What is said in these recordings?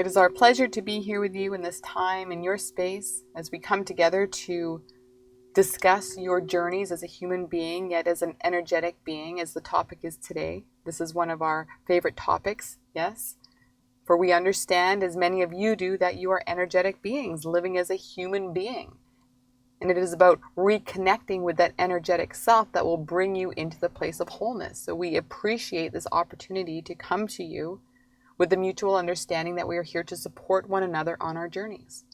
It is our pleasure to be here with you in this time, in your space, as we come together to discuss your journeys as a human being, yet as an energetic being, as the topic is today. This is one of our favorite topics, yes? For we understand, as many of you do, that you are energetic beings living as a human being. And it is about reconnecting with that energetic self that will bring you into the place of wholeness. So we appreciate this opportunity to come to you with the mutual understanding that we are here to support one another on our journeys.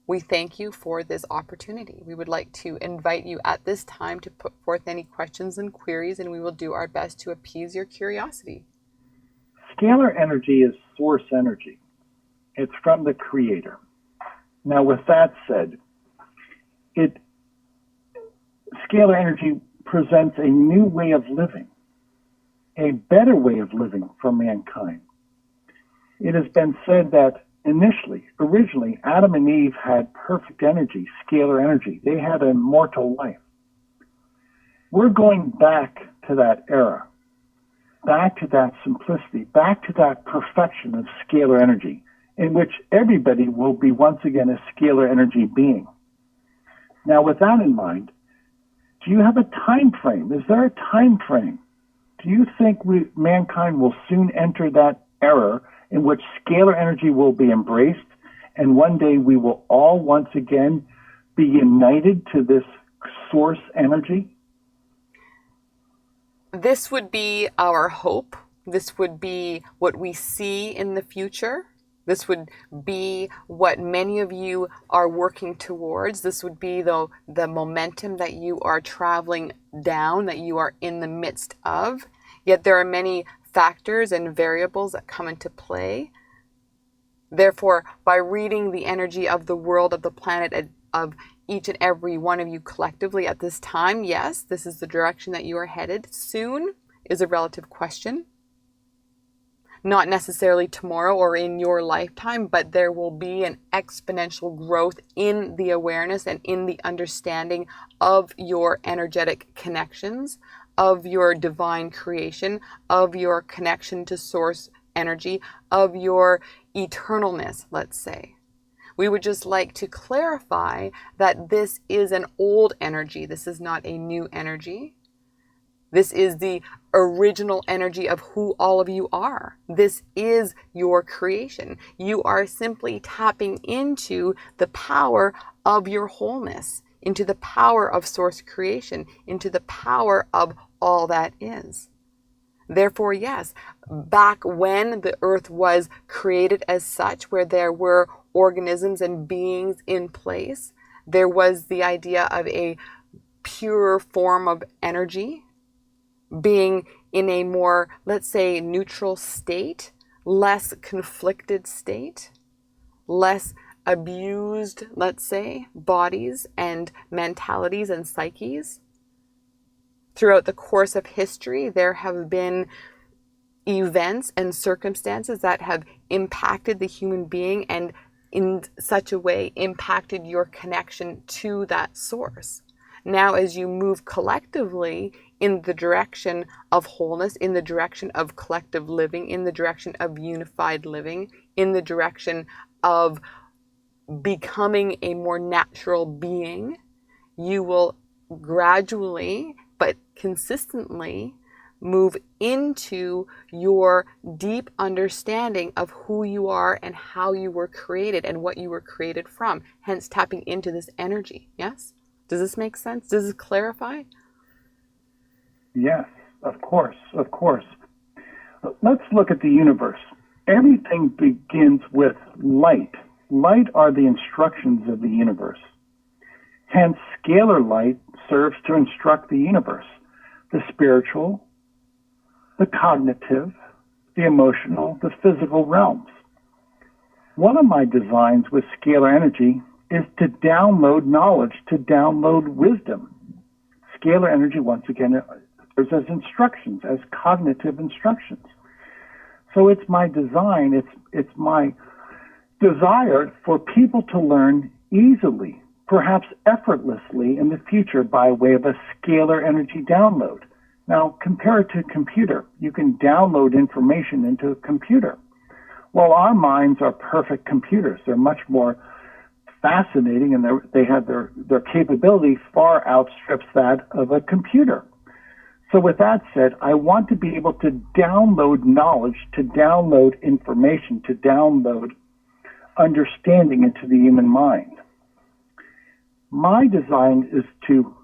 We thank you for this opportunity. We would like to invite you at this time to put forth any questions and queries, and we will do our best to appease your curiosity. Scalar energy is source energy. It's from the Creator. Now, with that said, scalar energy presents a new way of living, a better way of living for mankind. It has been said that originally, Adam and Eve had perfect energy, scalar energy. They had an immortal life. We're going back to that era, back to that simplicity, back to that perfection of scalar energy, in which everybody will be once again a scalar energy being. Now, with that in mind, do you have a time frame? Is there a time frame? Do you think mankind will soon enter that era in which scalar energy will be embraced, and one day we will all once again be united to this source energy? This would be our hope. This would be what we see in the future. This would be what many of you are working towards. This would be the momentum that you are traveling down, that you are in the midst of. Yet there are many factors and variables that come into play. Therefore, by reading the energy of the world, of the planet, of each and every one of you collectively at this time, yes, this is the direction that you are headed. Soon is a relative question. Not necessarily tomorrow or in your lifetime, but there will be an exponential growth in the awareness and in the understanding of your energetic connections, of your divine creation, of your connection to source energy, of your eternalness, let's say. We would just like to clarify that this is an old energy. This is not a new energy. This is the original energy of who all of you are. This is your creation. You are simply tapping into the power of your wholeness, into the power of source creation, into the power of all that is. Therefore, yes, back when the earth was created as such, where there were organisms and beings in place, there was the idea of a pure form of energy being in a more, let's say, neutral state, less conflicted state, less abused, let's say, bodies and mentalities and psyches. Throughout the course of history, there have been events and circumstances that have impacted the human being and in such a way impacted your connection to that source. Now, as you move collectively in the direction of wholeness, in the direction of collective living, in the direction of unified living, in the direction of becoming a more natural being, you will gradually but consistently move into your deep understanding of who you are and how you were created and what you were created from, hence tapping into this energy. Yes? Does this make sense? Does this clarify? Yes, of course, of course. Let's look at the universe. Everything begins with light. Light are the instructions of the universe. Hence, scalar light serves to instruct the universe, the spiritual, the cognitive, the emotional, the physical realms. One of my designs with scalar energy is to download knowledge, to download wisdom. Scalar energy, once again, serves as instructions, as cognitive instructions. So it's my design, it's my desire for people to learn easily, perhaps effortlessly in the future by way of a scalar energy download. Now, compare it to a computer. You can download information into a computer. Well, our minds are perfect computers. They're much more fascinating, and they have their capability far outstrips that of a computer. So with that said, I want to be able to download knowledge, to download information, to download understanding into the human mind. My design is to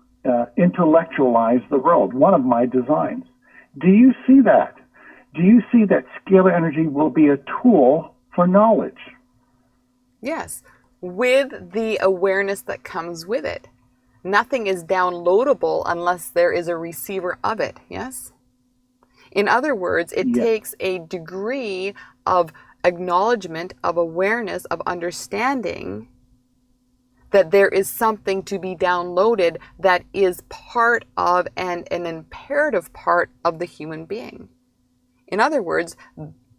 intellectualize the world, one of my designs. Do you see that? Do you see that scalar energy will be a tool for knowledge? Yes, with the awareness that comes with it. Nothing is downloadable unless there is a receiver of it, yes? In other words, it Yes. takes a degree of acknowledgement, of awareness, of understanding that there is something to be downloaded that is part of and an imperative part of the human being. In other words,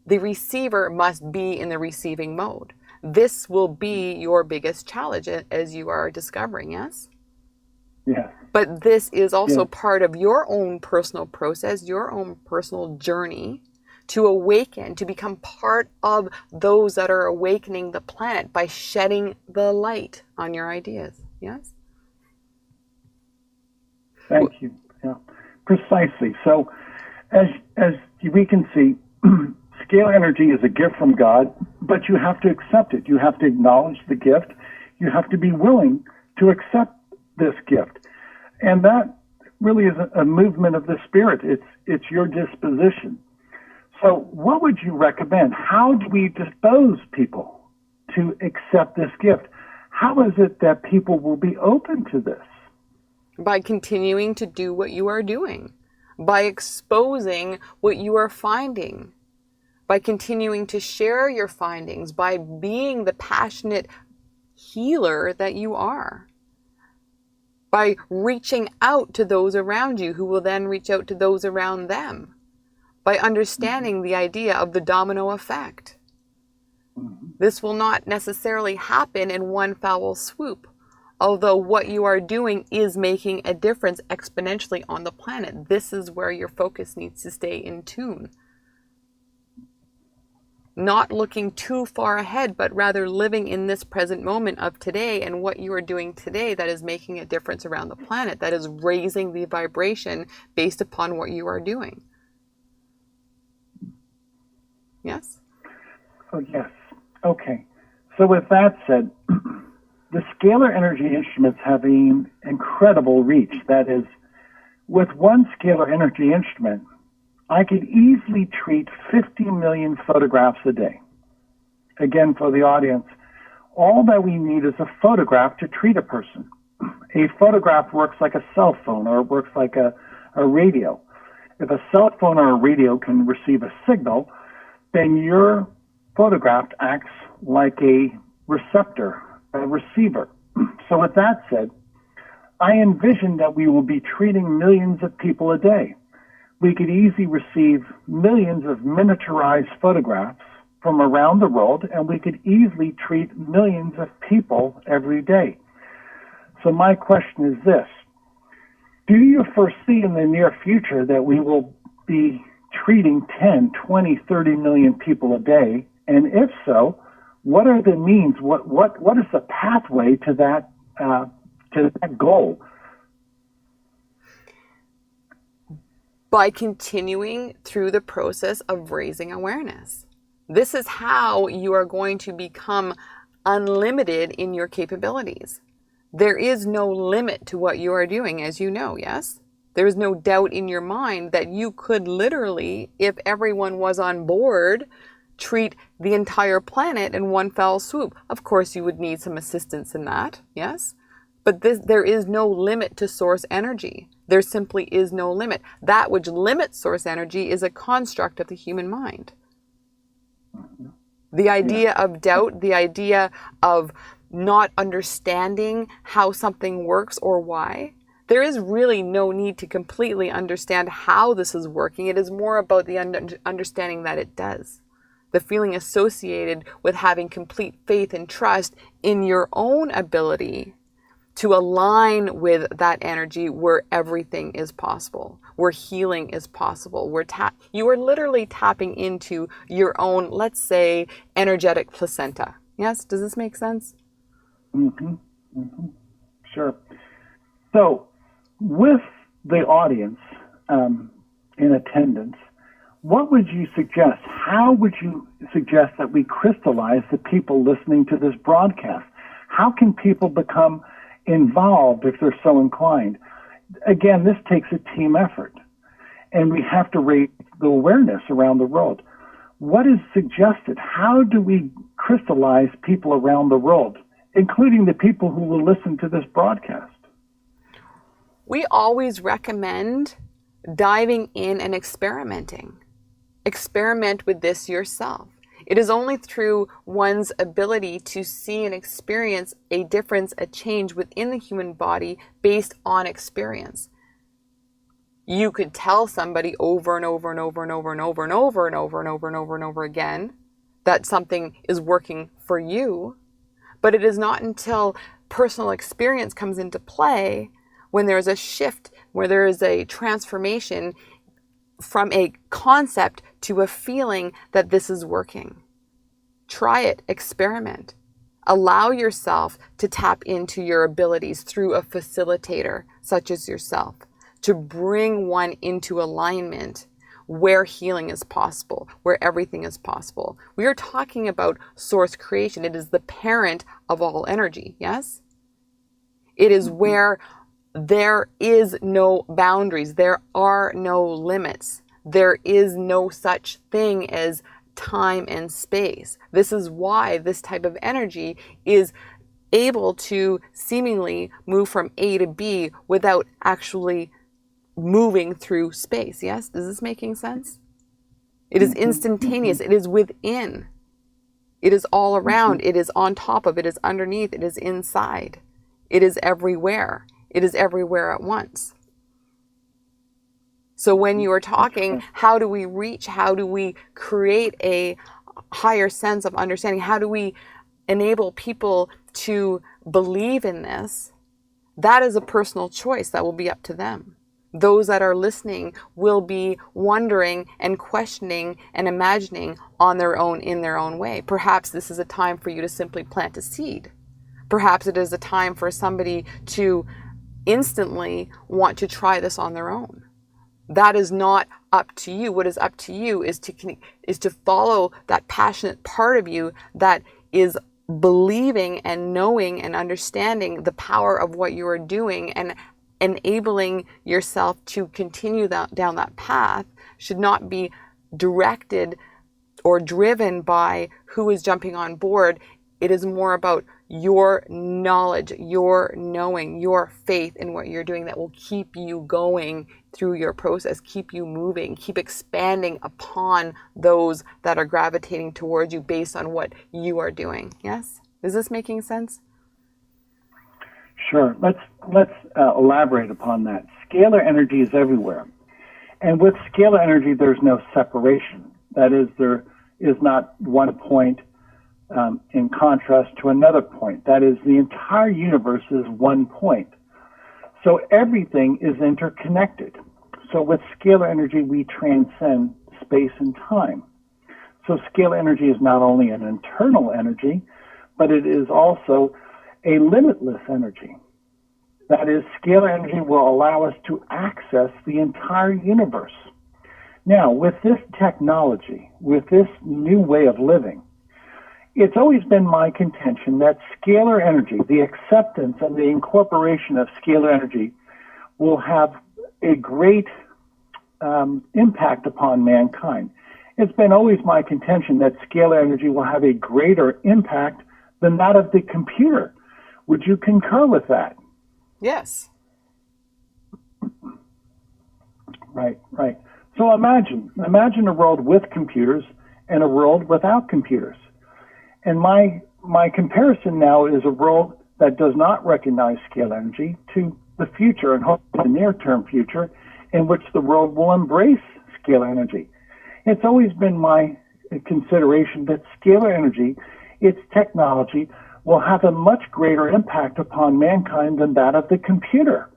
the receiver must be in the receiving mode. This will be your biggest challenge, as you are discovering, yes? Yes. But this is also Yes. part of your own personal process, your own personal journey to awaken, to become part of those that are awakening the planet by shedding the light on your ideas. Yes? Thank you. Yeah, precisely. So, as we can see, scalar energy is a gift from God, but you have to accept it. You have to acknowledge the gift. You have to be willing to accept this gift, and that really is a movement of the spirit. It's your disposition. So, what would you recommend? How do we dispose people to accept this gift? How is it that people will be open to this? By continuing to do what you are doing, by exposing what you are finding, by continuing to share your findings, by being the passionate healer that you are, by reaching out to those around you who will then reach out to those around them, by understanding the idea of the domino effect. This will not necessarily happen in one foul swoop, although what you are doing is making a difference exponentially on the planet. This is where your focus needs to stay in tune. Not looking too far ahead, but rather living in this present moment of today and what you are doing today that is making a difference around the planet, that is raising the vibration based upon what you are doing. Yes? Oh, yes. Okay. So with that said, the scalar energy instruments have an incredible reach. That is, with one scalar energy instrument, I could easily treat 50 million photographs a day. Again, for the audience, all that we need is a photograph to treat a person. A photograph works like a cell phone, or it works like a radio. If a cell phone or a radio can receive a signal, then your photograph acts like a receptor, a receiver. So with that said, I envision that we will be treating millions of people a day. We could easily receive millions of miniaturized photographs from around the world, and we could easily treat millions of people every day. So my question is this: do you foresee in the near future that we will be treating 10, 20, 30 million people a day? And if so, what are the means? What is the pathway to that goal? By continuing through the process of raising awareness. This is how you are going to become unlimited in your capabilities. There is no limit to what you are doing, as you know, yes? There is no doubt in your mind that you could literally, if everyone was on board, treat the entire planet in one foul swoop. Of course, you would need some assistance in that, yes? But there is no limit to source energy. There simply is no limit. That which limits source energy is a construct of the human mind. The idea of doubt, the idea of not understanding how something works or why, there is really no need to completely understand how this is working. It is more about the understanding that it does. The feeling associated with having complete faith and trust in your own ability to align with that energy where everything is possible, where healing is possible, where you are literally tapping into your own, let's say, energetic placenta. Yes? Does this make sense? Mm-hmm. Mm-hmm. Sure. So, with the audience in attendance, what would you suggest? How would you suggest that we crystallize the people listening to this broadcast? How can people become involved if they're so inclined? Again, this takes a team effort, and we have to raise the awareness around the world. What is suggested? How do we crystallize people around the world, including the people who will listen to this broadcast? We always recommend diving in and experimenting. Experiment with this yourself. It is only through one's ability to see and experience a difference, a change within the human body based on experience. You could tell somebody over and over and over and over and over and over and over and over and over and over again that something is working for you, but it is not until personal experience comes into play, when there's a shift, where there is a transformation from a concept to a feeling that this is working. Try it, experiment. Allow yourself to tap into your abilities through a facilitator such as yourself, to bring one into alignment where healing is possible, where everything is possible. We are talking about source creation. It is the parent of all energy, yes? It is where there is no boundaries. There are no limits. There is no such thing as time and space. This is why this type of energy is able to seemingly move from A to B without actually moving through space. Yes? Is this making sense? It is instantaneous. It is within. It is all around. It is on top of. It is underneath. It is inside. It is everywhere. It is everywhere at once. So when you are talking, how do we reach, how do we create a higher sense of understanding? How do we enable people to believe in this? That is a personal choice that will be up to them. Those that are listening will be wondering and questioning and imagining on their own, in their own way. Perhaps this is a time for you to simply plant a seed. Perhaps it is a time for somebody to instantly want to try this on their own. That is not up to you. What is up to you is to follow that passionate part of you that is believing and knowing and understanding the power of what you are doing, and enabling yourself to continue down that path should not be directed or driven by who is jumping on board. It is more about your knowledge, your knowing, your faith in what you're doing that will keep you going through your process, keep you moving, keep expanding upon those that are gravitating towards you based on what you are doing. Yes? Is this making sense? Sure. Let's elaborate upon that. Scalar energy is everywhere. And with scalar energy, there's no separation. That is, there is not one point in contrast to another point. That is, the entire universe is one point. So everything is interconnected. So with scalar energy, we transcend space and time. So scalar energy is not only an internal energy, but it is also a limitless energy. That is, scalar energy will allow us to access the entire universe. Now, with this technology, with this new way of living, it's always been my contention that scalar energy, the acceptance and the incorporation of scalar energy, will have a great impact upon mankind. It's been always my contention that scalar energy will have a greater impact than that of the computer. Would you concur with that? Yes. Right. So imagine a world with computers and a world without computers. And my comparison now is a world that does not recognize scalar energy to the future, and hopefully the near-term future, in which the world will embrace scalar energy. It's always been my consideration that scalar energy, its technology, will have a much greater impact upon mankind than that of the computer.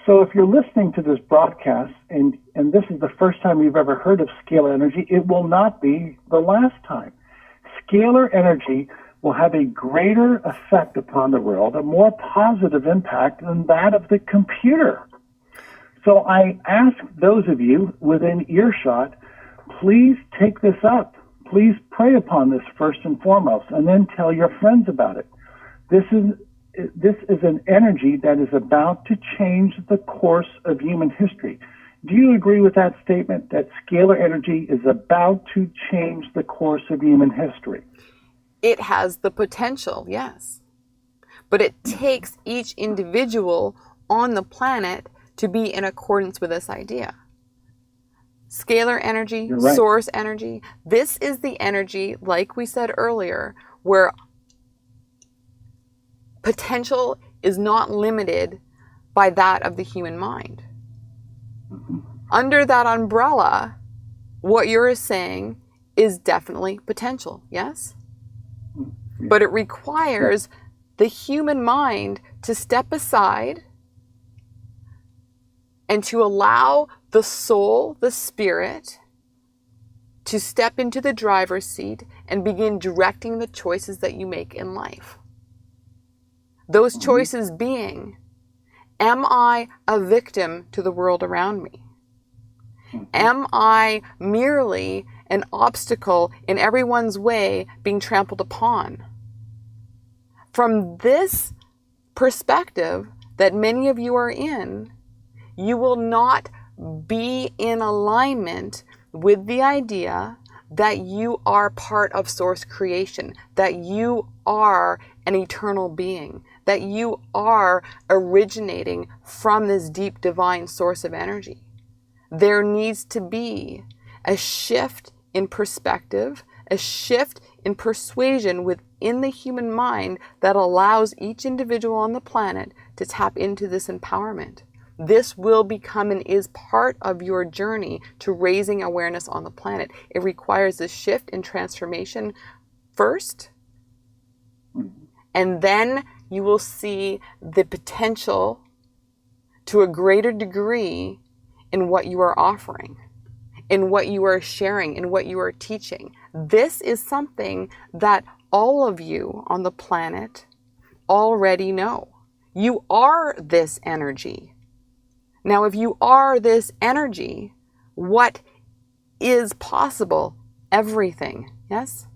So if you're listening to this broadcast and this is the first time you've ever heard of scalar energy, it will not be the last time. Scalar energy will have a greater effect upon the world, a more positive impact than that of the computer. So I ask those of you within earshot, please take this up. Please pray upon this first and foremost, and then tell your friends about it. This is an energy that is about to change the course of human history. Do you agree with that statement, that scalar energy is about to change the course of human history? It has the potential, yes. But it takes each individual on the planet to be in accordance with this idea. Scalar energy, Right. Source energy, this is the energy, like we said earlier, where potential is not limited by that of the human mind. Under that umbrella, what you're saying is definitely potential, yes? But it requires the human mind to step aside and to allow the soul, the spirit, to step into the driver's seat and begin directing the choices that you make in life. Those choices being, am I a victim to the world around me? Am I merely an obstacle in everyone's way being trampled upon? From this perspective that many of you are in, you will not be in alignment with the idea that you are part of source creation, that you are an eternal being, that you are originating from this deep divine source of energy. There needs to be a shift in perspective, a shift in persuasion within the human mind that allows each individual on the planet to tap into this empowerment. This will become and is part of your journey to raising awareness on the planet. It requires a shift in transformation first, and then you will see the potential to a greater degree in what you are offering, in what you are sharing, in what you are teaching. This is something that all of you on the planet already know. You are this energy. Now, if you are this energy, what is possible? Everything, yes?